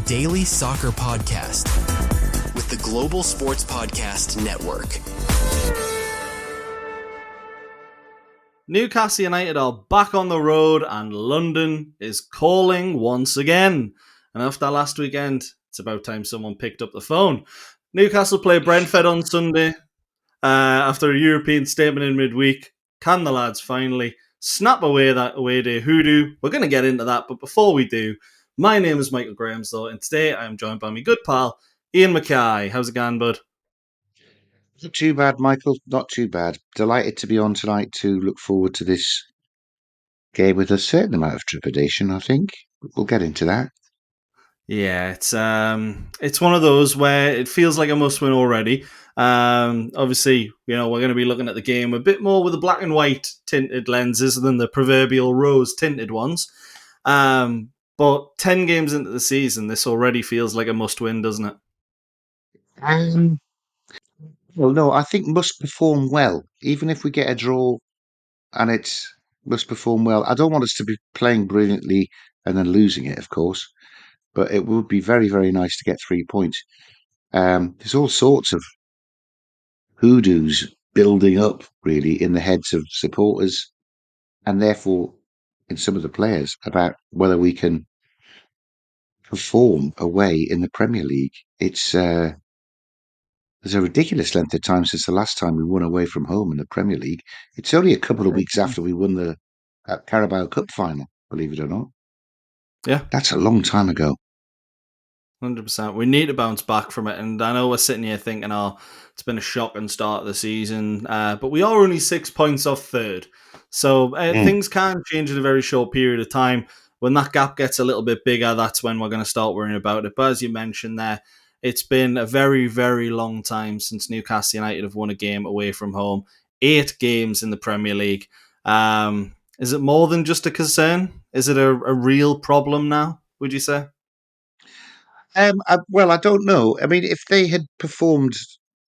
daily soccer podcast with the Global Sports Podcast Network. Newcastle United are back on the road and London is calling once again. And after last weekend, it's about time someone picked up the phone. Newcastle play Brentford on Sunday after a European statement in midweek. Can the lads finally snap away that away day hoodoo? We're going to get into that, but before we do, my name is Michael Grahamslaw, and today I am joined by my good pal, Iain Mackay. How's it going, bud? Not too bad, Michael. Not too bad. Delighted to be on tonight to look forward to this game with a certain amount of trepidation, I think. We'll get into that. Yeah, it's one of those where it feels like a must-win already. Obviously, we're going to be looking at the game a bit more with the black and white tinted lenses than the proverbial rose tinted ones. But 10 games into the season, this already feels like a must-win, doesn't it? Well, no, I think must perform well. Even if we get a draw and it's must perform well. I don't want us to be playing brilliantly and then losing it, of course. But it would be very, very nice to get 3 points. There's all sorts of hoodoos building up, really, in the heads of supporters and therefore in some of the players about whether we can perform away in the Premier League. It's there's a ridiculous length of time since the last time we won away from home in the Premier League. It's only a couple of weeks after we won the Carabao Cup final, believe it or not. Yeah. That's a long time ago. 100%. We need to bounce back from it. And I know we're sitting here thinking, it's been a shocking start of the season. But we are only 6 points off third. So things can change in a very short period of time. When that gap gets a little bit bigger, that's when we're going to start worrying about it. But as you mentioned there, it's been a very, very long time since Newcastle United have won a game away from home. 8 games in the Premier League. Is it more than just a concern? Is it a real problem now, would you say? Well, I don't know. I mean, if they had performed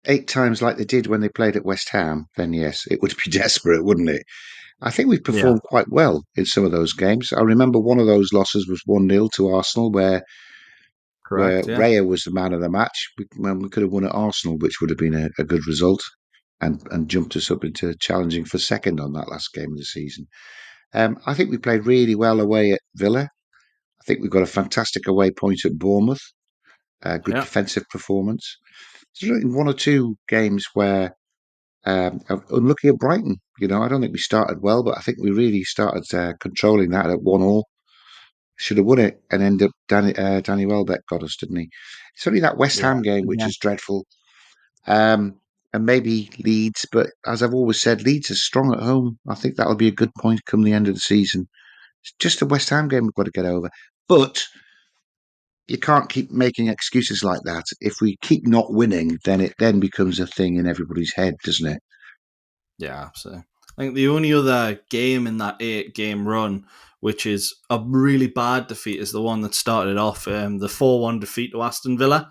8 times like they did when they played at West Ham, then yes, it would be desperate, wouldn't it? I think we've performed quite well in some of those games. I remember one of those losses was 1-0 to Arsenal, where Raya was the man of the match. We could have won at Arsenal, which would have been a good result, and jumped us up into challenging for second on that last game of the season. I think we played really well away at Villa. I think we've got a fantastic away point at Bournemouth. Good defensive performance. There's only 1 or 2 games where I'm unlucky at Brighton. I don't think we started well, but I think we really started controlling that at 1-1. Should have won it and end up Danny Welbeck got us, didn't he? It's only that West Ham game which is dreadful. And maybe Leeds, but as I've always said, Leeds is strong at home. I think that'll be a good point come the end of the season. It's just the West Ham game we've got to get over. But you can't keep making excuses like that. If we keep not winning, then it then becomes a thing in everybody's head, doesn't it? Yeah, absolutely. I think the only other game in that 8-game run, which is a really bad defeat, is the one that started off the 4-1 defeat to Aston Villa,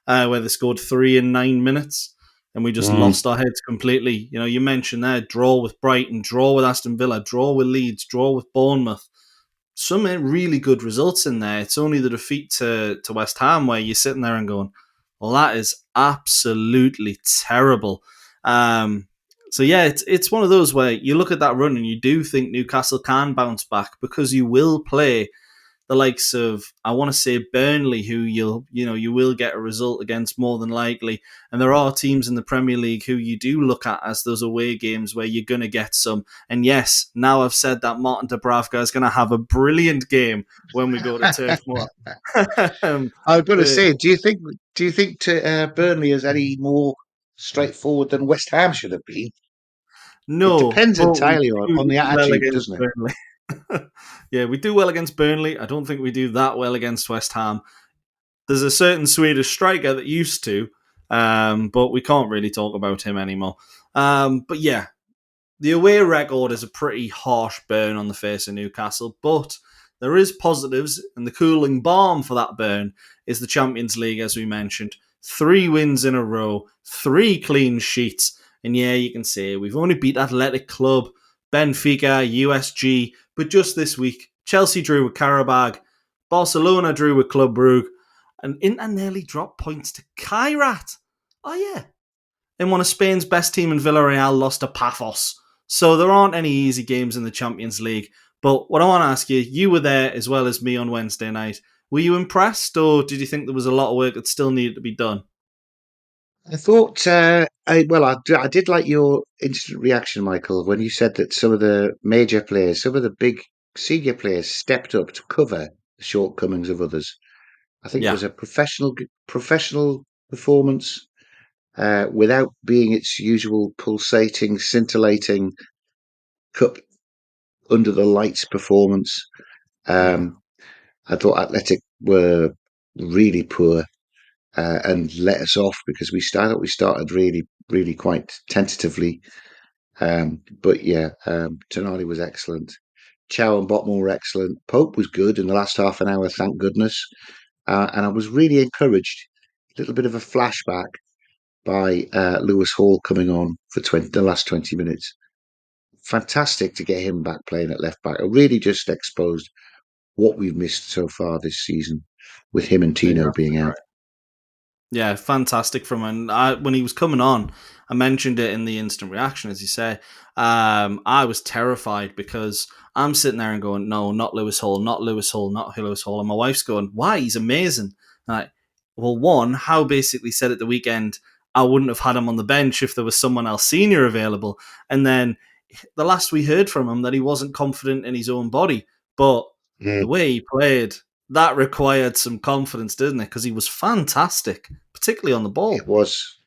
where they scored 3 in 9 minutes, and we just lost our heads completely. You mentioned there, draw with Brighton, draw with Aston Villa, draw with Leeds, draw with Bournemouth. Some really good results in there. It's only the defeat to West Ham where you're sitting there and going, well, that is absolutely terrible. So yeah, it's one of those where you look at that run and you do think Newcastle can bounce back because you will play the likes of, I want to say, Burnley, who you will get a result against more than likely. And there are teams in the Premier League who you do look at as those away games where you're going to get some. And yes, now I've said that Martin Dubravka is going to have a brilliant game when we go to Turf Moor. I was going to say, do you think Burnley is any more straightforward than West Ham should have been? No. It depends entirely on the attitude, doesn't it? Burnley. Yeah, we do well against Burnley. I don't think we do that well against West Ham. There's a certain Swedish striker that used to, but we can't really talk about him anymore. But yeah, the away record is a pretty harsh burn on the face of Newcastle, but there is positives, and the cooling balm for that burn is the Champions League, as we mentioned. 3 wins in a row, 3 clean sheets, and yeah, you can say we've only beat Athletic Club, Benfica, USG, but just this week, Chelsea drew with Karabag, Barcelona drew with Club Brugge, And Inter nearly dropped points to Kairat. Oh, yeah. And one of Spain's best team in Villarreal lost to Paphos. So there aren't any easy games in the Champions League. But what I want to ask you, you were there as well as me on Wednesday night. Were you impressed, or did you think there was a lot of work that still needed to be done? I thought, I did like your instant reaction, Michael, when you said that some of the major players, some of the big senior players stepped up to cover the shortcomings of others. I think it Yeah, was a professional performance without being its usual pulsating, scintillating cup under the lights performance. yeah, Um, I thought Athletic were really poor and let us off because we started really quite tentatively. But yeah, Tonali was excellent. Chow and Botman were excellent. Pope was good in the last half an hour, thank goodness. And I was really encouraged. A little bit of a flashback by Lewis Hall coming on for the last 20 minutes. Fantastic to get him back playing at left back. It really just exposed what we've missed so far this season with him and you're Tino being absolutely out. right. Yeah, fantastic from him. When he was coming on, I mentioned it in the instant reaction, as you say. I was terrified because I'm sitting there and going, no, not Lewis Hall, not Lewis Hall, not Lewis Hall. And my wife's going, why? He's amazing. And well, one, Howe basically said at the weekend, I wouldn't have had him on the bench if there was someone else senior available. And then the last we heard from him that he wasn't confident in his own body. But Yeah, the way he played, that required some confidence, didn't it? Because he was fantastic, particularly on the it ball. was.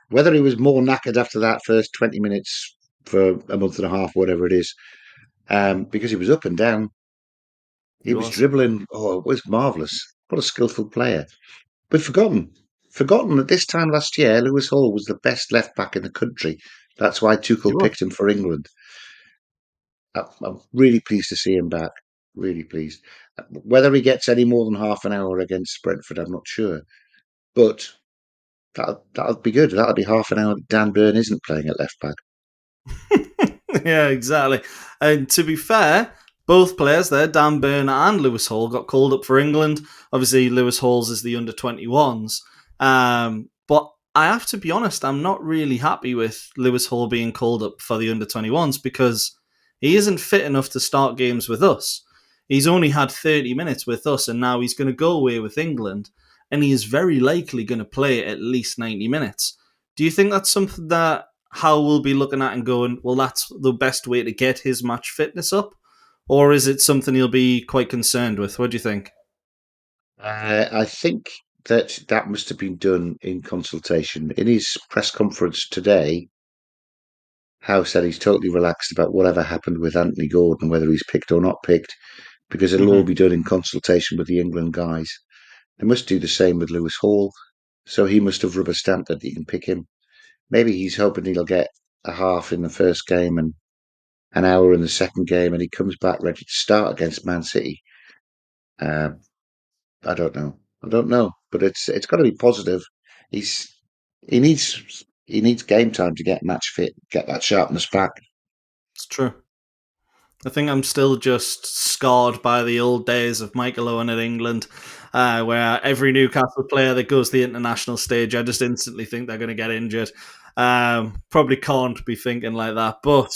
Whether he was more knackered after that first 20 minutes for a month and a half, whatever it is, because he was up and down. He He was was. dribbling. Oh, it was marvellous. What a skillful player. But forgotten that this time last year, Lewis Hall was the best left back in the country. That's why He Tuchel was. picked him for England. I'm really pleased to see him back. Really pleased. Whether he gets any more than half an hour against Brentford, I'm not sure. But that'll be good. That'll be half an hour that Dan Burn isn't playing at left back. Yeah, exactly. And to be fair, both players there, Dan Burn and Lewis Hall, got called up for England. Obviously, Lewis Hall's is the under 21s. But I have to be honest, I'm not really happy with Lewis Hall being called up for the under 21s because he isn't fit enough to start games with us. He's only had 30 minutes with us, and now he's going to go away with England, and he is very likely going to play at least 90 minutes. Do you think that's something that how we'll be looking at and going, well, that's the best way to get his match fitness up? Or is it something he'll be quite concerned with? What do you think? I think that must have been done in consultation. In his press conference today, Howe said he's totally relaxed about whatever happened with Anthony Gordon, whether he's picked or not picked, because it'll all Mm-hmm. be done in consultation with the England guys. They must do the same with Lewis Hall. So he must have rubber stamped that he can pick him. Maybe he's hoping he'll get a half in the first game and an hour in the second game, and he comes back ready to start against Man City. Um, I don't know. I don't know, but it's got to be positive. He's he needs game time to get match fit, get that sharpness back. It's true. I think I'm still just scarred by the old days of Michael Owen at England, where every Newcastle player that goes to the international stage, I just instantly think they're going to get injured. Probably can't be thinking like that, but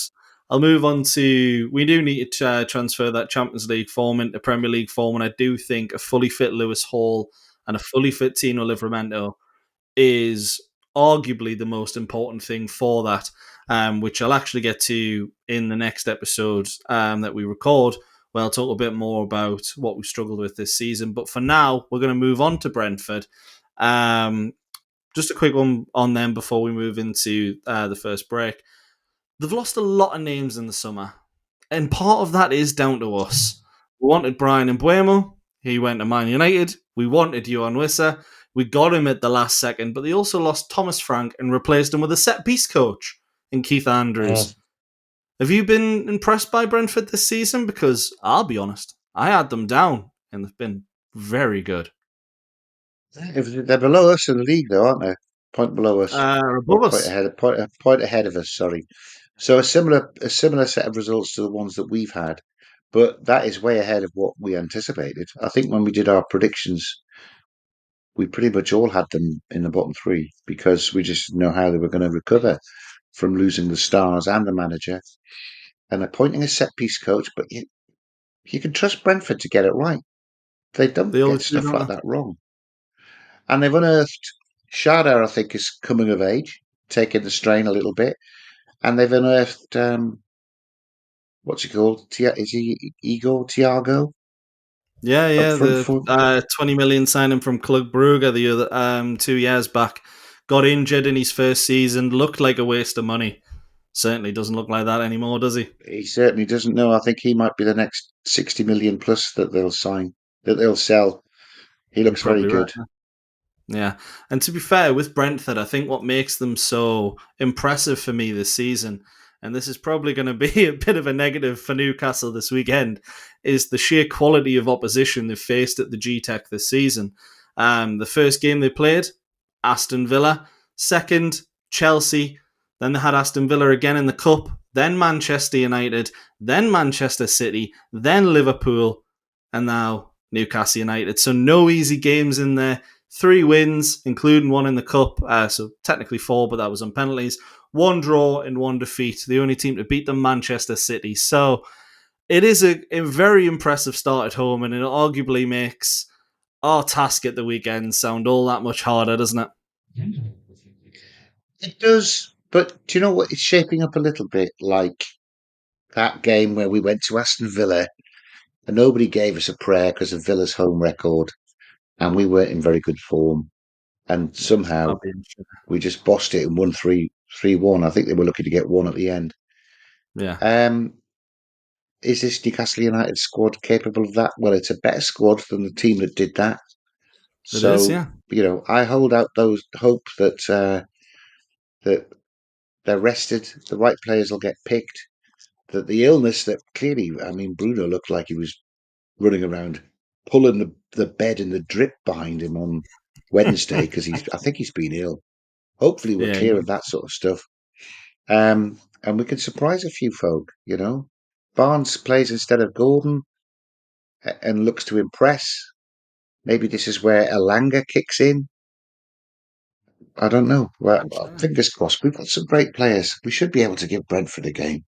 I'll move on to. We do need to transfer that Champions League form into Premier League form, and I do think a fully fit Lewis Hall and a fully fit Tino Livramento is arguably the most important thing for that, which I'll actually get to in the next episode that we record, where I'll talk a bit more about what we've struggled with this season. But for now, we're going to move on to Brentford. Just a quick one on them before we move into the first break. They've lost a lot of names in the summer, and part of that is down to us. We wanted Brian Mbuemo. He went to Man United. We wanted Johan Wissa. We got him at the last second, but they also lost Thomas Frank and replaced him with a set-piece coach in Keith Uh, Andrews. Have you been impressed by Brentford this season? Because I'll be honest, I had them down, and they've been very good. they're below us in the league, though, aren't they? Point below us, or Above us. point ahead of us. Sorry. So a similar set of results to the ones that we've had. But that is way ahead of what we anticipated. I think when we did our predictions, we pretty much all had them in the bottom three because we just didn't know how they were going to recover from losing the stars and the manager and appointing a set piece coach. But you can trust Brentford to get it right. They They don't get always do, stuff don't like they? that wrong. And they've unearthed Shada, I think, is coming of age, taking the strain a little bit. And they've unearthed, what's he called? Is he Igor Tiago Yeah, up yeah. front The for? 20 million signing from Club Brugge the other 2 years back got injured in his first season. Looked like a waste of money. Certainly doesn't look like that anymore, does he? He certainly doesn't know. I think he might be the next 60 million plus that they'll sign, that they'll sell. He You're looks very probably right. good. Yeah. And to be fair, with Brentford, I think what makes them so impressive for me this season, and this is probably going to be a bit of a negative for Newcastle this weekend, is the sheer quality of opposition they've faced at the Gtech this season. The first game they played, Aston Villa. Second, Chelsea. Then they had Aston Villa again in the Cup. Then Manchester United. Then Manchester City. Then Liverpool. And now Newcastle United. So no easy games in there. 3 wins, including one in the Cup. So technically 4, but that was on penalties. 1 draw and 1 defeat. The only team to beat them, Manchester City. So it is a very impressive start at home, and it arguably makes our task at the weekend sound all that much harder, doesn't it? It does, but do you know what? It's shaping up a little bit like that game where we went to Aston Villa and nobody gave us a prayer because of Villa's home record, and we weren't in very good form. And Yeah, somehow that'd be interesting. we just bossed it and won 3-1. I think they were lucky to get one at the end. Yeah, Um, is this Newcastle United squad capable of that? Well, it's a better squad than the team that did that. it is, So, yeah. I hold out those hope that they're rested, the right players will get picked, that the illness that clearly, I mean, Bruno looked like he was running around pulling the bed and the drip behind him on Wednesday because I think he's been ill. Hopefully, we're Yeah, clear of that sort of stuff. And we can surprise a few folk. Barnes plays instead of Gordon and looks to impress. Maybe this is where Elanga kicks in. I don't know. Well, yeah. fingers crossed. We've got some great players. We should be able to give Brentford a game.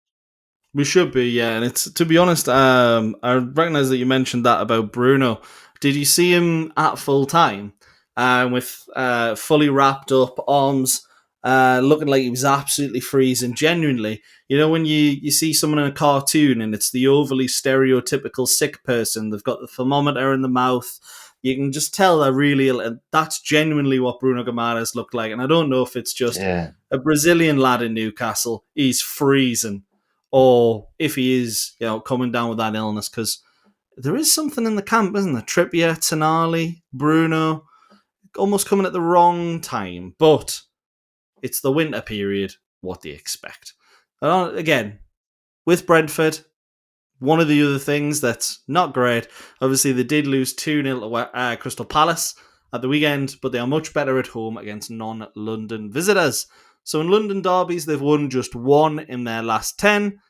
We should be, yeah. And it's, to be honest, I recognize that you mentioned that about Bruno. Did you see him at full time, with fully wrapped up arms, looking like he was absolutely freezing? Genuinely, when you see someone in a cartoon and it's the overly stereotypical sick person, they've got the thermometer in the mouth. You can just tell they're really ill, and that's genuinely what Bruno Guimaraes looked like. And I don't know if it's just Yeah. a Brazilian lad in Newcastle. He's freezing, or if he is, coming down with that illness, because there is something in the camp, isn't there? Trippier, Tonali, Bruno, almost coming at the wrong time, but it's the winter period. What do you expect? Again, with Brentford, one of the other things that's not great, obviously they did lose 2-0 to Crystal Palace at the weekend, but they are much better at home against non-London visitors. So in London derbies, they've won just 1 in their last 10.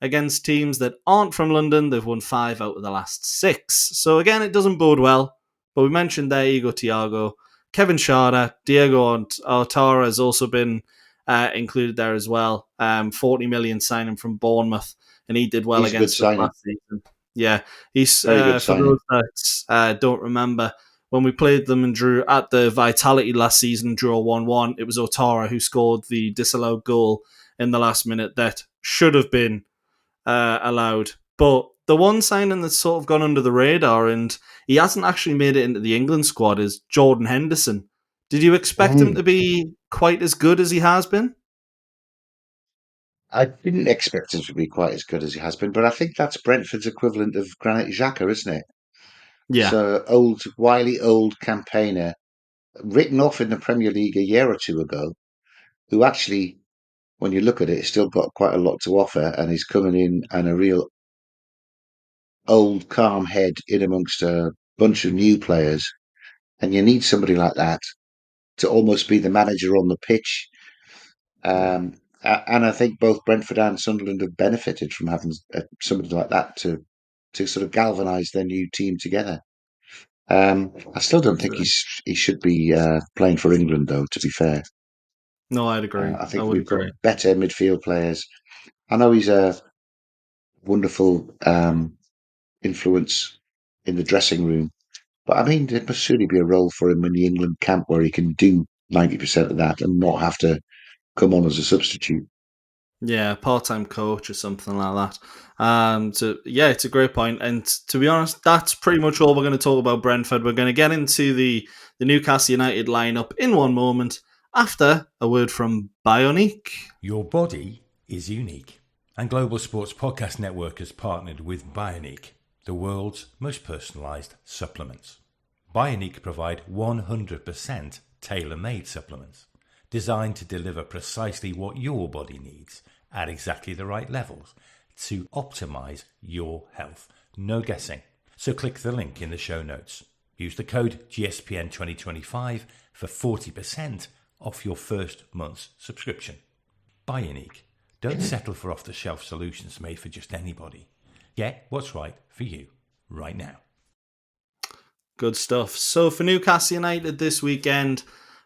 Against teams that aren't from London, they've won 5 out of the last 6. So again, it doesn't bode well. But we mentioned there Igor Thiago, Kevin Schade, Diego Altara has also been included there as well. 40 million signing from Bournemouth, and he did well He's a good against us signing. last season. Yeah, he's Very good for signing. those that don't remember, when we played them and drew at the Vitality last season, drew a 1-1. It was Otara who scored the disallowed goal in the last minute that should have been allowed. But the one signing that's sort of gone under the radar, and he hasn't actually made it into the England squad, is Jordan Henderson. Did you expect him Mm. to be quite as good as he has been? I didn't expect him to be quite as good as he has been, but I think that's Brentford's equivalent of Granit Xhaka, isn't it? Yeah, So wily old campaigner, written off in the Premier League a year or two ago, who actually, when you look at it, has still got quite a lot to offer, and he's coming in and a real old calm head in amongst a bunch of new players. And you need somebody like that to almost be the manager on the pitch. yeah. And I think both Brentford and Sunderland have benefited from having somebody like that to to sort of galvanise their new team together. I still don't think Absolutely. he should be playing for England, though. To be fair, No, I'd agree. I I think would we've got agree. better midfield players. I know he's a wonderful influence in the dressing room, but I mean, there must surely be a role for him in the England camp where he can do 90% of that and not have to come on as a substitute. Yeah, part-time coach or something like that. It's a great point. And to be honest, that's pretty much all we're going to talk about Brentford. We're going to get into the Newcastle United lineup in one moment after a word from Bionic. Your body is unique. And Global Sports Podcast Network has partnered with Bionic, the world's most personalised supplements. Bionic provide 100% tailor-made supplements designed to deliver precisely what your body needs at exactly the right levels to optimise your health. No guessing. So click the link in the show notes. Use the code GSPN 2025 for 40% off your first month's subscription. Bionic. Don't settle for off-the-shelf solutions made for just anybody. Get what's right for you right now. Good stuff. So for Newcastle United this weekend,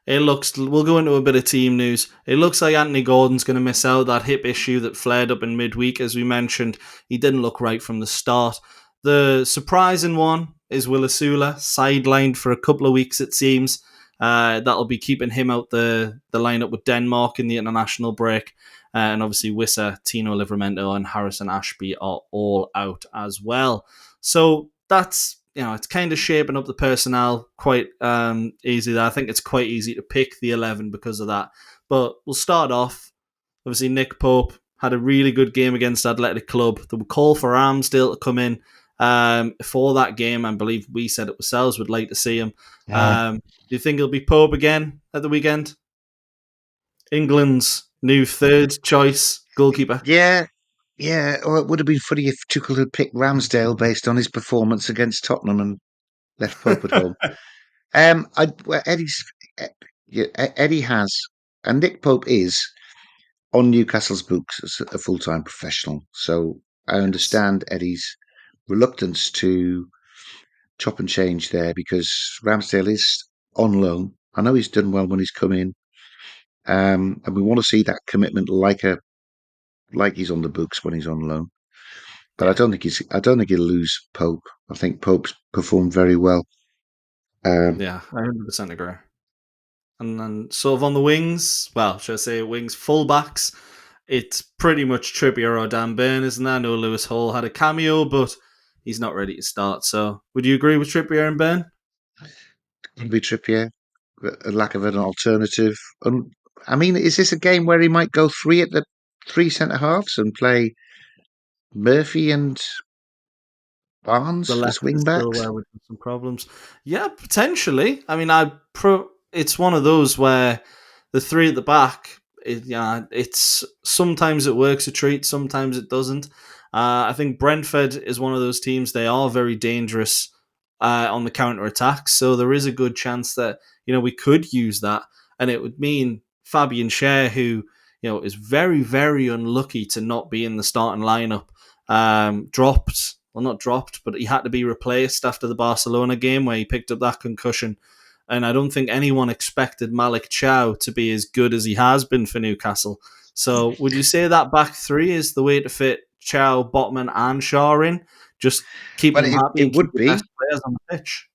we'll go into a bit of team news. It looks like Anthony Gordon's going to miss out. That hip issue that flared up in midweek, as we mentioned. He didn't look right from the start. The surprising one is Wissa, sidelined for a couple of weeks, it seems. That'll be keeping him out the lineup with Denmark in the international break. And obviously Wissa, Tino Livramento and Harrison Ashby are all out as well. So that's, it's kind of shaping up the personnel quite easy. I think it's quite easy to pick the 11 because of that. But we'll start off. Obviously, Nick Pope had a really good game against Athletic Club. There were call for Ramsdale to come in for that game. I believe we said it ourselves. Would like to see him. Do you think it'll be Pope again at the weekend? England's new third choice goalkeeper. Yeah. Well, it would have been funny if Tuchel had picked Ramsdale based on his performance against Tottenham and left Pope at home. Eddie has, and Nick Pope is on Newcastle's books as a full-time professional. So I understand Eddie's reluctance to chop and change there because Ramsdale is on loan. I know he's done well when he's come in, and we want to see that commitment like he's on the books when he's on loan. But I don't think he'll lose Pope. I think Pope's performed very well. Yeah, I 100% agree. And then sort of on the wings, well, should I say wings, fullbacks, it's pretty much Trippier or Dan Burn, isn't there? I know Lewis Hall had a cameo, but he's not ready to start. So would you agree with Trippier and Burn? Could be Trippier, a lack of an alternative. I mean, is this a game where he might go three centre halves and play Murphy and The Barnes as left wing is still backs? where with some problems. Yeah, potentially. I mean, it's one of those where the three at the back, it's sometimes it works a treat, sometimes it doesn't. I think Brentford is one of those teams. They are very dangerous on the counter attack, so there is a good chance that we could use that, and it would mean Fabian Schär, who is very, very unlucky to not be in the starting lineup, dropped. Well, not dropped, but he had to be replaced after the Barcelona game where he picked up that concussion. And I don't think anyone expected Malik Chow to be as good as he has been for Newcastle. So would you say that back three is the way to fit Chow, Botman and Shaw in? Just keep Well, them happy it and keep would the be. best players on the pitch.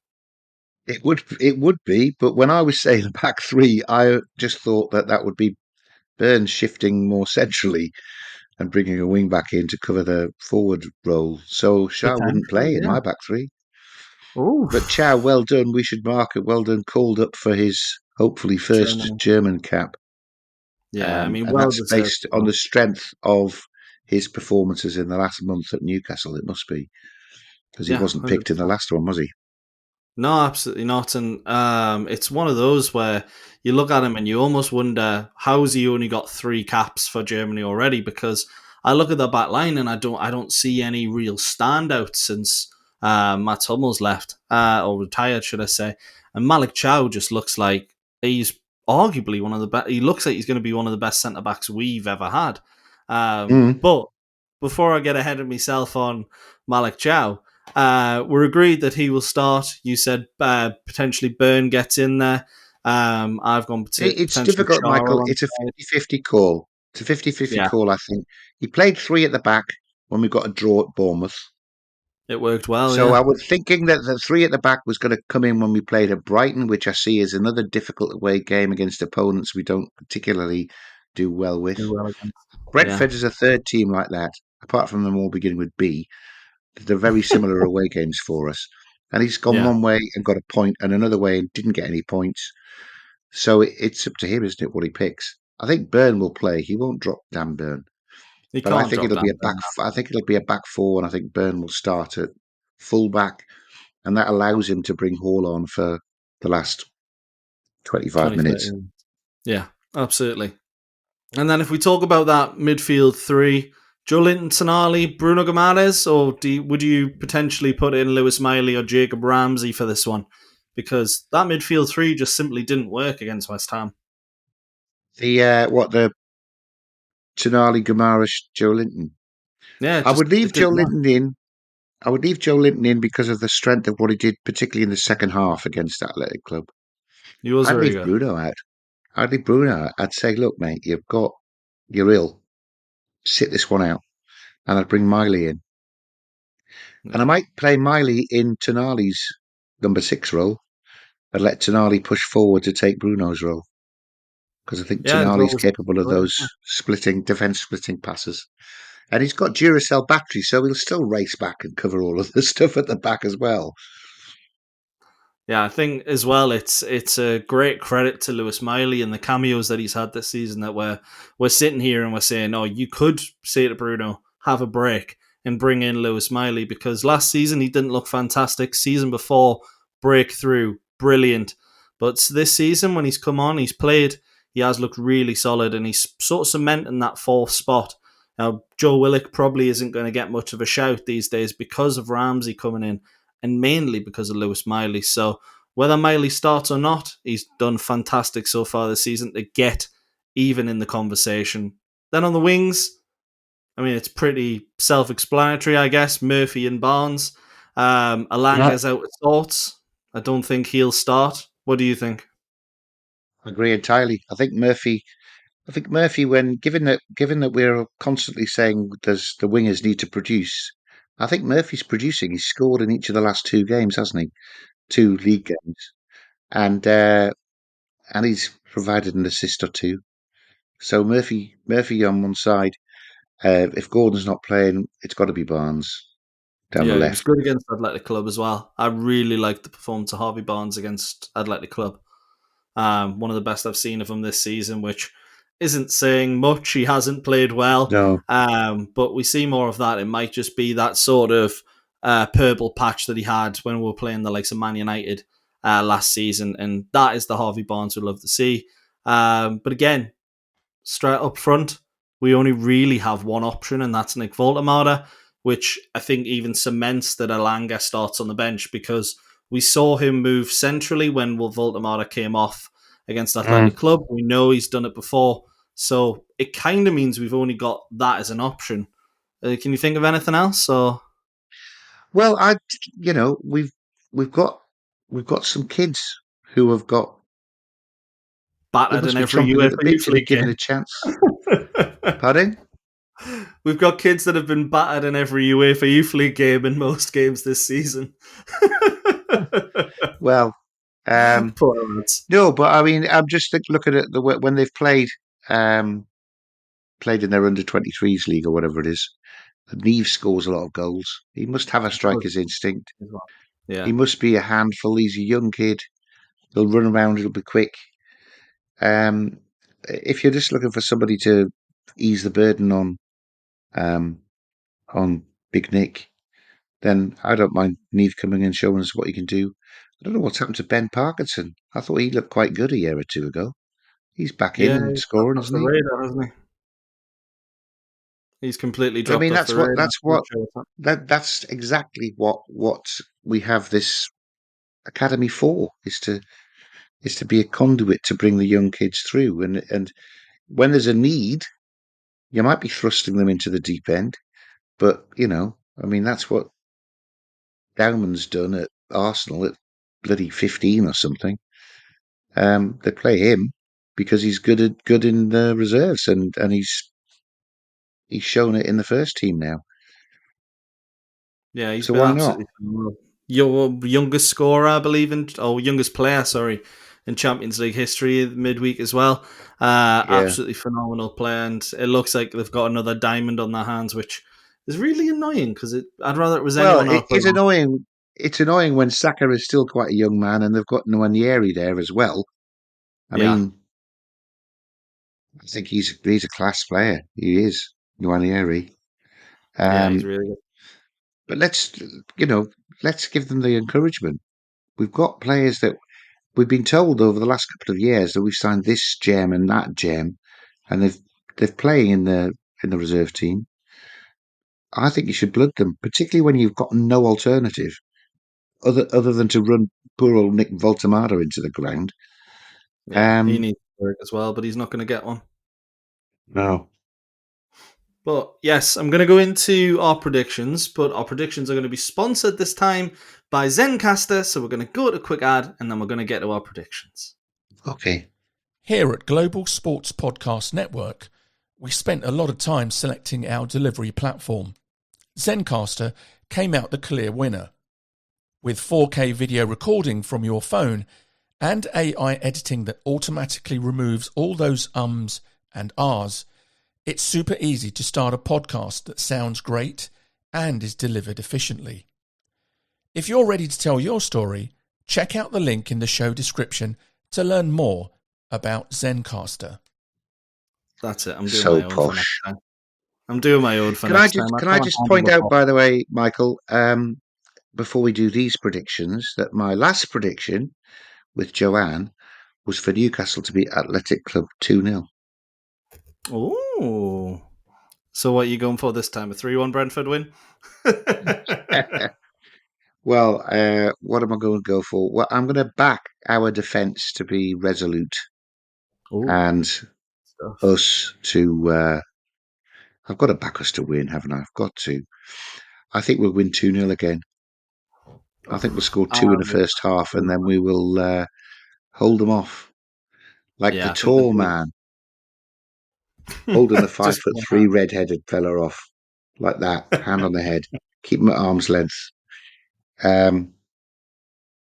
It would be. But when I was saying back three, I just thought that would be Burns shifting more centrally and bringing a wing back in to cover the forward role. So Shaw wouldn't Potentially, play in yeah. my back three. Oof. But Chow, well done. We should mark it. Well done. Called up for his hopefully first German cap. Yeah, I mean, And well that's deserved. based on the strength of his performances in the last month at Newcastle. It must be because he Yeah, wasn't picked in the 100%. last one, was he? No, absolutely not. And it's one of those where you look at him and you almost wonder how's he only got 3 caps for Germany already? Because I look at the back line and I don't see any real standouts since Mats Hummels left or retired, should I say? And Malik Chow just looks like he's arguably one of the best. He looks like he's going to be one of the best centre backs we've ever had. Mm. But before I get ahead of myself on Malik Chow, we're agreed that he will start. You said potentially Byrne gets in there. I've gone It's potentially difficult, Chara Michael. on It's a side. 50-50 call. It's a 50-50 Yeah, call, I think. He played three at the back when we got a draw at Bournemouth. it worked well, So I yeah. was thinking that the three at the back was going to come in when we played at Brighton, which I see as another difficult away game against opponents we don't particularly do well with. Do well against. Yeah, Brentford is a third team like that, apart from them all beginning with B. They're very similar away games for us. And he's gone yeah. one way and got a point, and another way and didn't get any points. So it's up to him, isn't it, what he picks? I think Byrne will play. He won't drop Dan Byrne. He But I can't think drop it'll be down a back. there. I think it'll be a back four, and I think Byrne will start at full back, and that allows him to bring Hall on for the last 25 20, 30 minutes. minutes. Yeah, absolutely. And then if we talk about that midfield three, Joelinton, Tonali, Bruno Guimaraes, or would you potentially put in Lewis Miley or Jacob Ramsey for this one? Because that midfield three just simply didn't work against West Ham. The Tonali, Guimaraes, Joelinton. Yeah, I would leave it didn't work. Joelinton in. I would leave Joelinton in because of the strength of what he did, particularly in the second half against Athletic Club. He was I'd very leave good. Bruno out. I'd leave Bruno out. I'd say, look, mate, you're ill. Sit this one out. And I'd bring Miley in. And I Yeah, might play Miley in Tonali's number 6 role and let Tonali push forward to take Bruno's role. Because I think yeah, there's Tonali's always capable of those defense splitting passes. And he's got Duracell battery, so he'll still race back and cover all of the stuff at the back as well. Yeah, I think as well it's a great credit to Lewis Miley and the cameos that he's had this season that we're sitting here and we're saying, oh, you could say to Bruno, have a break and bring in Lewis Miley because last season he didn't look fantastic. Season before, breakthrough, brilliant. But this season when he's come on, he's played, he has looked really solid and he's sort of cementing that fourth spot. Now, Joe Willock probably isn't going to get much of a shout these days because of Ramsey coming in and mainly because of Lewis Miley. So whether Miley starts or not, he's done fantastic so far this season to get even in the conversation. Then on the wings, I mean, it's pretty self-explanatory, I guess. Murphy and Barnes. Alanga's out of sorts. I don't think he'll start. What do you think? I agree entirely. I think Murphy, when given that we're constantly saying there's the wingers need to produce, I think Murphy's producing. He's scored in each of the last two games, hasn't he? Two league games, and and he's provided an assist or two. So Murphy on one side. If Gordon's not playing, it's got to be Barnes down the Yeah, he was left. good against Athletic Club as well. I really liked the performance of Harvey Barnes against Athletic Club. One of the best I've seen of him this season, which isn't saying much. He hasn't played well, No, but we see more of that. It might just be that sort of purple patch that he had when we were playing the likes of Man United last season, and that is the Harvey Barnes we'd love to see. But again, straight up front, we only really have one option, and that's Nick Woltemade, which I think even cements that Alanga starts on the bench because we saw him move centrally when Woltemade came off against Athletic Club. We know he's done it before, so it kind of means we've only got that as an option. Can you think of anything else? Or well, you know, we've got we've got some kids who have got who battered in must be every chomping at the UEFA bit Youth to be League given game. a chance. Pardon? We've got kids that have been battered in every UEFA Youth League game in most games this season. Well, Poor lads. no, but I mean, I'm just looking at when they've um, played in their under 23s league or whatever it is. Neve scores a lot of goals. He must have a He does striker's instinct. as well. He Yeah. must be a handful. He's a young kid. He'll run around. He'll be quick. Um, if you're just looking for somebody to ease the burden um, on Big Nick, then I don't mind Neve coming and showing us what he can do. I don't know what's happened to Ben Parkinson. I thought he looked quite good a year or two ago. He's back in Yeah, and he's dropped scoring, off isn't the he? radar, hasn't he? He's completely But I dropped mean, off the radar. that's exactly what we have this academy for is to be a conduit to bring the young kids through. And when there's a need, you might be thrusting them into the deep end. But, I mean, that's what Dowman's done at Arsenal at bloody 15 or something. They play him because he's good in the reserves, and he's shown it in the first team now. Yeah, he's So been why not? absolutely phenomenal. Your youngest scorer, I believe, youngest player, sorry, in Champions League history midweek as well. Yeah. Absolutely phenomenal player, and it looks like they've got another diamond on their hands, which is really annoying because I'd rather it was Well, anyone it else. is annoying. It's annoying when Saka is still quite a young man, and they've got Nwaneri there as well. I Yeah, mean, I think he's a class player. He is Nwaneri. yeah, he's Um, really good. but let's give them the encouragement. We've got players that we've been told over the last couple of years that we've signed this gem and that gem, and they're playing in the reserve team. I think you should blood them, particularly when you've got no alternative other than to run poor old Nick Woltemade into the ground. Yeah, he Um, needs work as well, but he's not going to get one. no. But yes, I'm going to go into our predictions, but our predictions are going to be sponsored this time by Zencastr. So we're going to go to a quick ad and then we're going to get to our predictions. Okay. Here at Global Sports Podcast Network, we spent a lot of time selecting our delivery platform. Zencastr came out the clear winner. With 4K video recording from your phone and AI editing that automatically removes all those ums and ahs, it's super easy to start a podcast that sounds great and is delivered efficiently. If you're ready to tell your story, check out the link in the show description to learn more about Zencastr. That's it. I'm doing So my own for next posh. time. I'm doing my own for Can I next just time. can I can't just handle point the out, cost. by the way, Michael, before we do these predictions, that my last prediction with Joanne was for Newcastle to beat Athletic Club 2-0. Oh. So what are you going for this time? A 3-1 Brentford win? Well, what am I going to go for? Well, I'm going to back our defence to be resolute Oh, and stuff. us to. I've got to back us to win, haven't I? I've got to. I think we'll win 2-0 again. I think we'll score two in the first half, and then we will hold them off like the Yeah, I think they'll tall do man holding the just 5'3" red-headed fella off like that, hand on the head, keep him at arm's length. Yeah,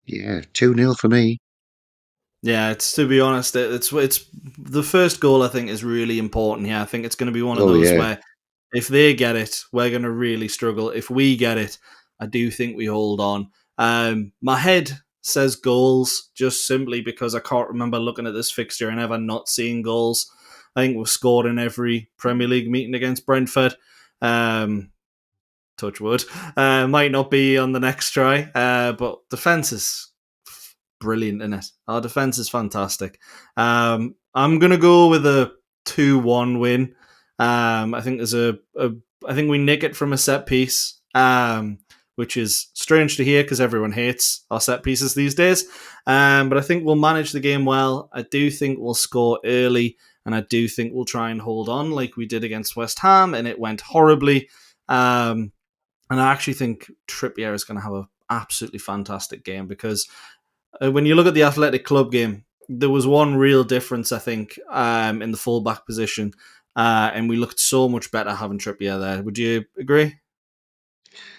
2-0 for me. Yeah, it's to be honest, it's the first goal I think is really important here. I think it's going to be one of Oh those yeah, where if they get it, we're going to really struggle. If we get it, I do think we hold on. My head says goals just simply because I can't remember looking at this fixture and ever not seeing goals. I think we've scored in every Premier League meeting against Brentford. Touch wood. Might not be on the next try, but defence is brilliant in it. Our defence is fantastic. I'm going to go with a 2-1 win. I think I think we nick it from a set piece, which is strange to hear because everyone hates our set pieces these days. But I think we'll manage the game well. I do think we'll score early, and I do think we'll try and hold on like we did against West Ham, and it went horribly. And I actually think Trippier is going to have an absolutely fantastic game because when you look at the Athletic Club game, there was one real difference, I think, in the fullback position, and we looked so much better having Trippier there. Would you agree?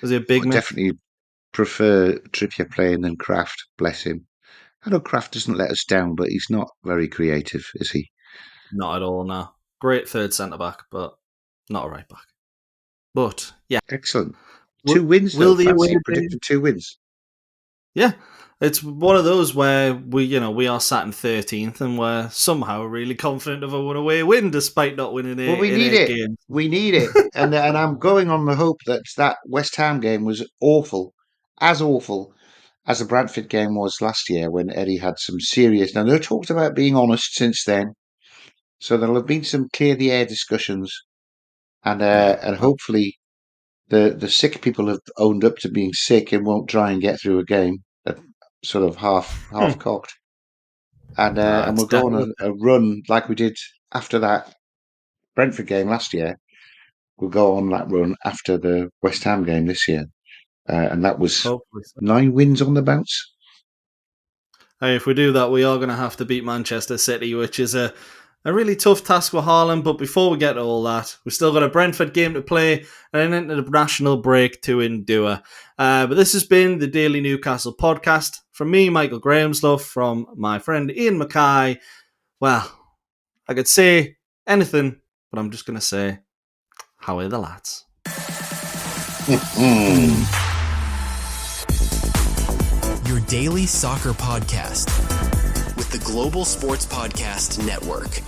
Was he a big I miss? definitely prefer Trippier playing than Kraft. Bless him. I know Kraft doesn't let us down, but he's not very creative, is he? Not at all, no. Great third centre-back, but not a right-back. But, yeah. Excellent. 2 wins, though. Will the away Fancy day... predicting 2 wins. Yeah, it's one of those where we are sat in 13th and we're somehow really confident of a one-away win despite not winning Well, we in need 8 it. games. We need it. And I'm going on the hope that West Ham game was awful as the Brentford game was last year when Eddie had some serious. Now, they're talked about being honest since then. So there'll have been some clear the air discussions. Yeah. And hopefully the sick people have owned up to being sick and won't try and get through a game sort of half cocked. And It's we'll go on definitely... a run like we did after that Brentford game last year, we'll go on that run after the West Ham game this year. And that was Hopefully so. 9 wins on the bounce. Hey, if we do that, we are going to have to beat Manchester City, which is a really tough task for Haaland. But before we get to all that, we've still got a Brentford game to play and an international break to endure. But this has been the Daily Newcastle podcast. From me, Michael Grahamslaw, from my friend Iain Mackay. Well, I could say anything, but I'm just going to say, how are the lads? Your daily soccer podcast with the Global Sports Podcast Network.